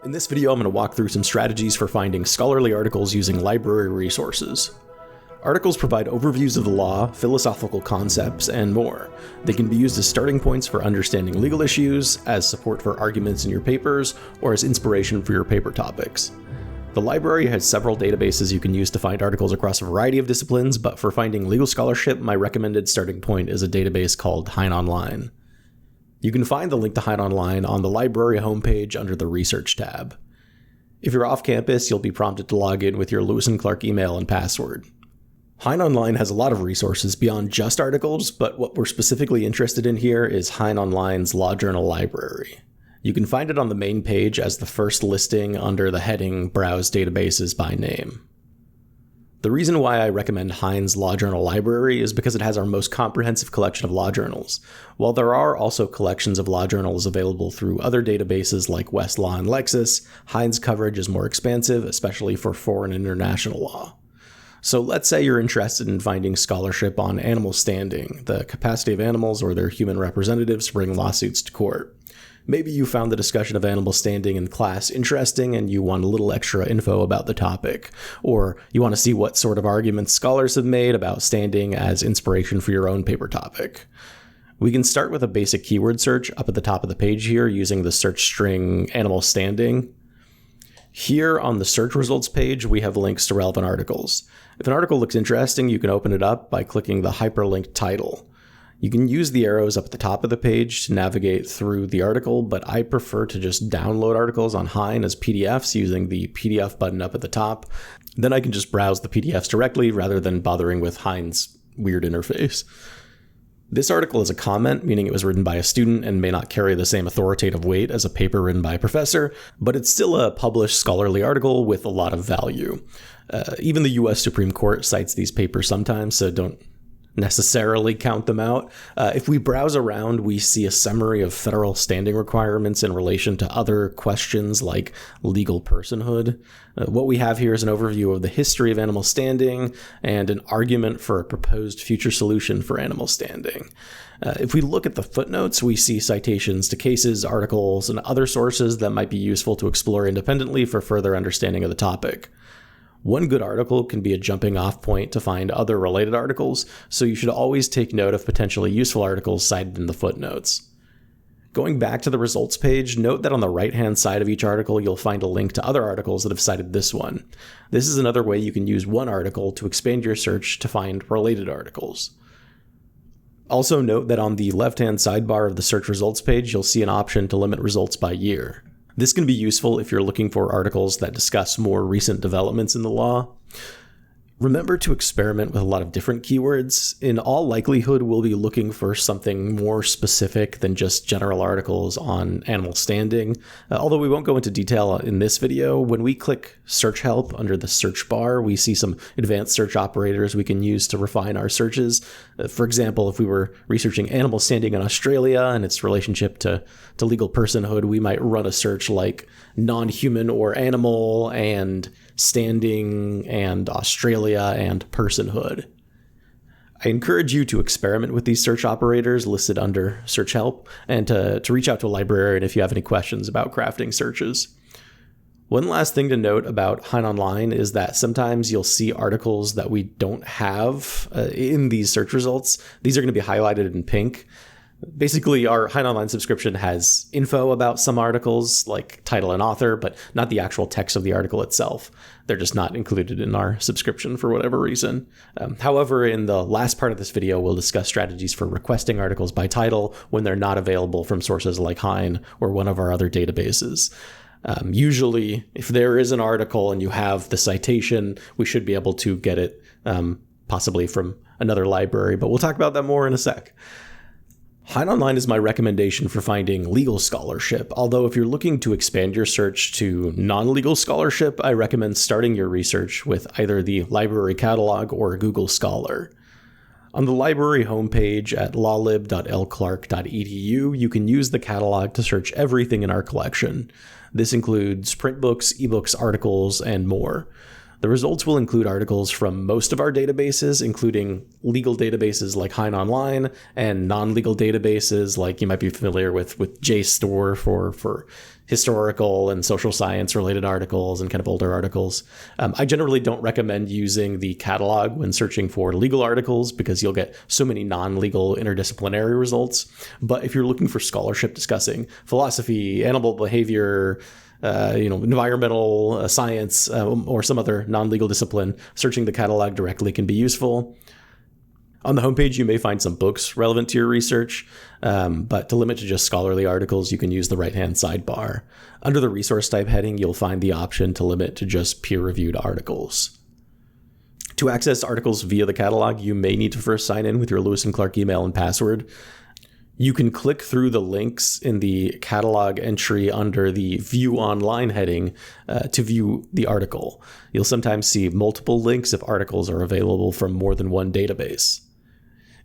In this video, I'm going to walk through some strategies for finding scholarly articles using library resources. Articles provide overviews of the law, philosophical concepts, and more. They can be used as starting points for understanding legal issues, as support for arguments in your papers, or as inspiration for your paper topics. The library has several databases you can use to find articles across a variety of disciplines, but for finding legal scholarship, my recommended starting point is a database called Hein Online. You can find the link to Hein Online on the library homepage under the Research tab. If you're off campus, you'll be prompted to log in with your Lewis & Clark email and password. Hein Online has a lot of resources beyond just articles, but what we're specifically interested in here is Hein Online's Law Journal library. You can find it on the main page as the first listing under the heading Browse Databases by Name. The reason why I recommend Hein's Law Journal library is because it has our most comprehensive collection of law journals. While there are also collections of law journals available through other databases like Westlaw and Lexis, Hein's coverage is more expansive, especially for foreign and international law. So let's say you're interested in finding scholarship on animal standing, the capacity of animals or their human representatives to bring lawsuits to court. Maybe you found the discussion of animal standing in class interesting and you want a little extra info about the topic, or you want to see what sort of arguments scholars have made about standing as inspiration for your own paper topic. We can start with a basic keyword search up at the top of the page here using the search string animal standing. Here on the search results page, we have links to relevant articles. If an article looks interesting, you can open it up by clicking the hyperlinked title. You can use the arrows up at the top of the page to navigate through the article, but I prefer to just download articles on Hein as PDFs using the PDF button up at the top. Then I can just browse the PDFs directly rather than bothering with Hein's weird interface. This article is a comment, meaning it was written by a student and may not carry the same authoritative weight as a paper written by a professor, but it's still a published scholarly article with a lot of value. Even the US Supreme Court cites these papers sometimes, so don't necessarily count them out. If we browse around, we see a summary of federal standing requirements in relation to other questions like legal personhood. What we have here is an overview of the history of animal standing and an argument for a proposed future solution for animal standing. If we look at the footnotes, we see citations to cases, articles, and other sources that might be useful to explore independently for further understanding of the topic. One good article can be a jumping off point to find other related articles, so you should always take note of potentially useful articles cited in the footnotes. Going back to the results page, note that on the right-hand side of each article, you'll find a link to other articles that have cited this one. This is another way you can use one article to expand your search to find related articles. Also note that on the left-hand sidebar of the search results page, you'll see an option to limit results by year. This can be useful if you're looking for articles that discuss more recent developments in the law. Remember to experiment with a lot of different keywords. In all likelihood, we'll be looking for something more specific than just general articles on animal standing. Although we won't go into detail in this video, when we click Search Help under the search bar, we see some advanced search operators we can use to refine our searches. For example, if we were researching animal standing in Australia and its relationship to legal personhood, we might run a search like non-human or animal and standing and Australia and personhood. I encourage you to experiment with these search operators listed under Search Help and to reach out to a librarian if you have any questions about crafting searches. One last thing to note about Hein Online is that sometimes you'll see articles that we don't have in these search results. These are going to be highlighted in pink. Basically, our Hein Online subscription has info about some articles, like title and author, but not the actual text of the article itself. They're just not included in our subscription for whatever reason. However, in the last part of this video, we'll discuss strategies for requesting articles by title when they're not available from sources like Hein or one of our other databases. Usually, if there is an article and you have the citation, we should be able to get it possibly from another library, but we'll talk about that more in a sec. Hein Online is my recommendation for finding legal scholarship, although if you're looking to expand your search to non-legal scholarship, I recommend starting your research with either the library catalog or Google Scholar. On the library homepage at lawlib.lclark.edu, you can use the catalog to search everything in our collection. This includes print books, ebooks, articles, and more. The results will include articles from most of our databases, including legal databases like Hein Online and non-legal databases like you might be familiar with JSTOR for historical and social science related articles and kind of older articles. I generally don't recommend using the catalog when searching for legal articles because you'll get so many non-legal interdisciplinary results. But if you're looking for scholarship discussing philosophy, animal behavior, environmental science, or some other non-legal discipline, searching the catalog directly can be useful. On the homepage, you may find some books relevant to your research, but to limit to just scholarly articles, you can use the right-hand sidebar. Under the resource type heading, you'll find the option to limit to just peer-reviewed articles. To access articles via the catalog, you may need to first sign in with your Lewis & Clark email and password. You can click through the links in the catalog entry under the View Online heading to view the article. You'll sometimes see multiple links if articles are available from more than one database.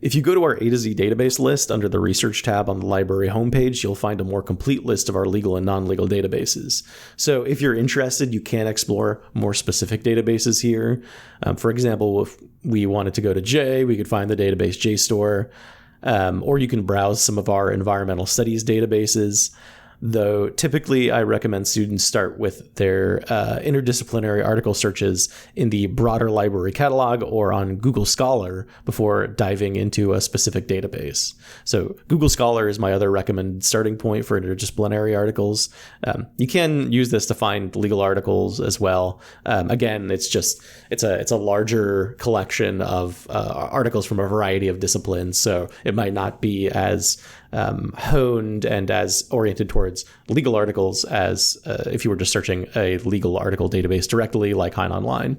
If you go to our A to Z database list under the Research tab on the library homepage, you'll find a more complete list of our legal and non-legal databases. So if you're interested, you can explore more specific databases here. For example, if we wanted to go to J, we could find the database JSTOR, or you can browse some of our environmental studies databases. Though typically I recommend students start with their interdisciplinary article searches in the broader library catalog or on Google Scholar before diving into a specific database. So Google Scholar is my other recommended starting point for interdisciplinary articles. You can use this to find legal articles as well. Again, it's a larger collection of articles from a variety of disciplines, so it might not be as honed and as oriented towards legal articles as if you were just searching a legal article database directly like Hein Online.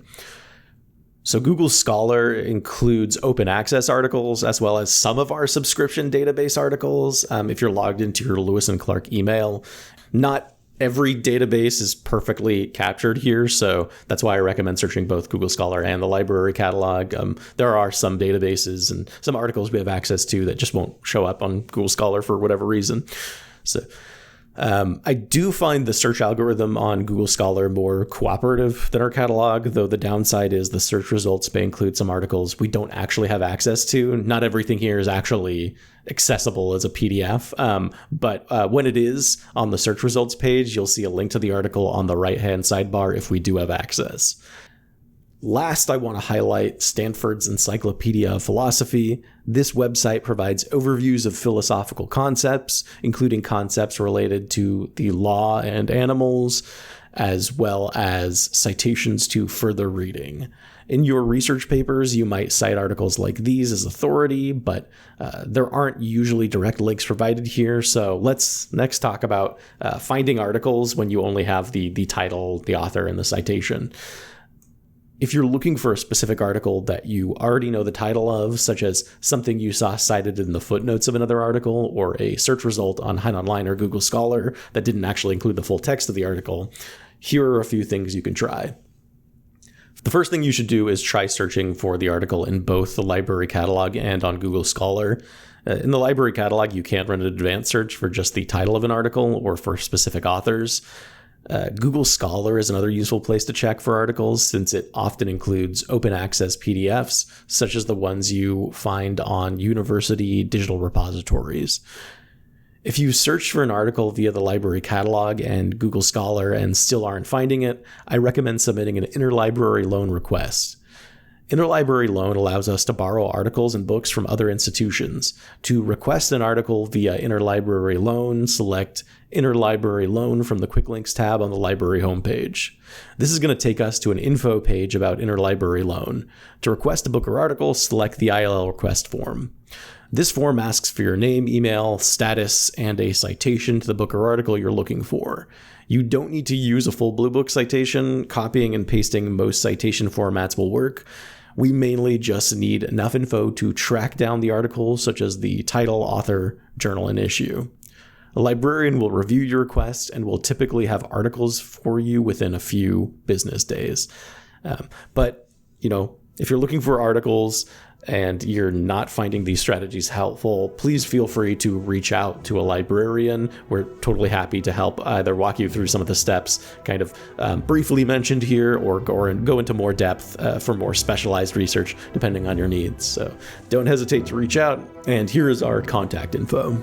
So Google Scholar includes open access articles as well as some of our subscription database articles. If you're logged into your Lewis & Clark email, not every database is perfectly captured here, so that's why I recommend searching both Google Scholar and the library catalog. There are some databases and some articles we have access to that just won't show up on Google Scholar for whatever reason. So I do find the search algorithm on Google Scholar more cooperative than our catalog, though the downside is the search results may include some articles we don't actually have access to. Not everything here is actually accessible as a PDF, but when it is on the search results page, you'll see a link to the article on the right-hand sidebar if we do have access. Last, I want to highlight Stanford's Encyclopedia of Philosophy. This website provides overviews of philosophical concepts, including concepts related to the law and animals, as well as citations to further reading. In your research papers, you might cite articles like these as authority, but there aren't usually direct links provided here. So let's next talk about finding articles when you only have the title, the author, and the citation. If you're looking for a specific article that you already know the title of, such as something you saw cited in the footnotes of another article, or a search result on Hein Online or Google Scholar that didn't actually include the full text of the article, here are a few things you can try. The first thing you should do is try searching for the article in both the library catalog and on Google Scholar. In the library catalog, you can't run an advanced search for just the title of an article or for specific authors. Google Scholar is another useful place to check for articles since it often includes open access PDFs, such as the ones you find on university digital repositories. If you search for an article via the library catalog and Google Scholar and still aren't finding it, I recommend submitting an interlibrary loan request. Interlibrary loan allows us to borrow articles and books from other institutions. To request an article via interlibrary loan, select Interlibrary Loan from the Quick Links tab on the library homepage. This is going to take us to an info page about interlibrary loan. To request a book or article, select the ILL request form. This form asks for your name, email, status, and a citation to the book or article you're looking for. You don't need to use a full Blue Book citation. Copying and pasting most citation formats will work. We mainly just need enough info to track down the article, such as the title, author, journal, and issue. A librarian will review your request and will typically have articles for you within a few business days. But if you're looking for articles and you're not finding these strategies helpful, please feel free to reach out to a librarian. We're totally happy to help either walk you through some of the steps kind of briefly mentioned here or go into more depth for more specialized research depending on your needs. So don't hesitate to reach out. And here is our contact info.